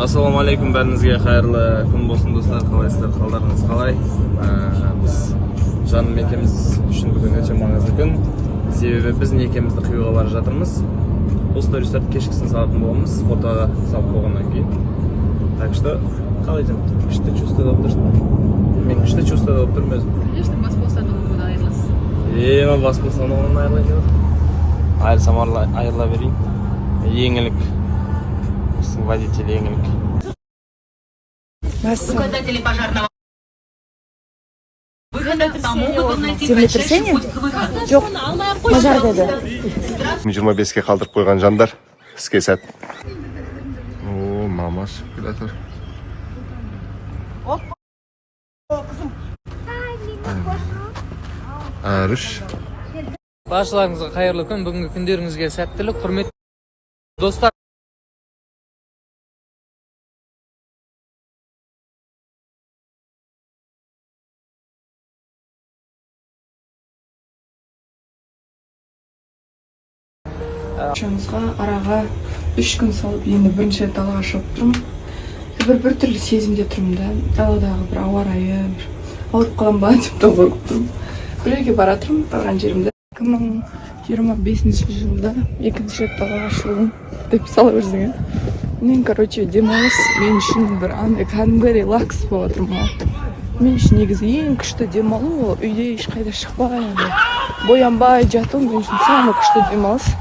Ассаламу алейкум, бәріңізге қайырлы күн болсын достар, қалайсыздар, қалдарыңыз қалай? Біз жаным екеуміз үшін бүгін өте маңызды күн. Себебі біз некемізді қиюға бара жатырмыз. Бұл стористарды кешкісін салатын боламыз, фотоға салып болғаннан кейін. Так что, қалай жан? Күшті чувствода болып тұрсың? Мен күшті чувствода болып тұрмын өзім. Конечно, бас болсаң одан айырыласың. Мен бас болсам одан айырылайын. Айырсам айырыла берейін. Еңілік. Водитель еңілік. Указатели пожарного выхода помогут найти Землетрясение? Жоқ, пожар деді. 25-ке қалдырып қойған жандар, іске сәт. О, мама шығып келатыр. Арыш. Баршаларыңызға қайырлы күн, бүгінгі күндеріңізге сәттілік, құрметті достар. Шаңызға араға 3 күн салып, енді бірінші рет далаға шығып тұрмын. Бір түрлі сезімде тұрмын да. Даладағы бір ауа райы, ауырып қалам ба деп қорқып тұрмын. Бір жерге бара тұрмын, барған жерімде. 2025 жылда екінші рет далаға шығуым деп сала берсең. Мен, демалыс мен үшін бір андай кәдімгі релакс болып отырмын. Мен үшін негізі ең күшті демалу, үйде ешқайда шықпай, боянбай жату мен үшін самый күшті демалыс.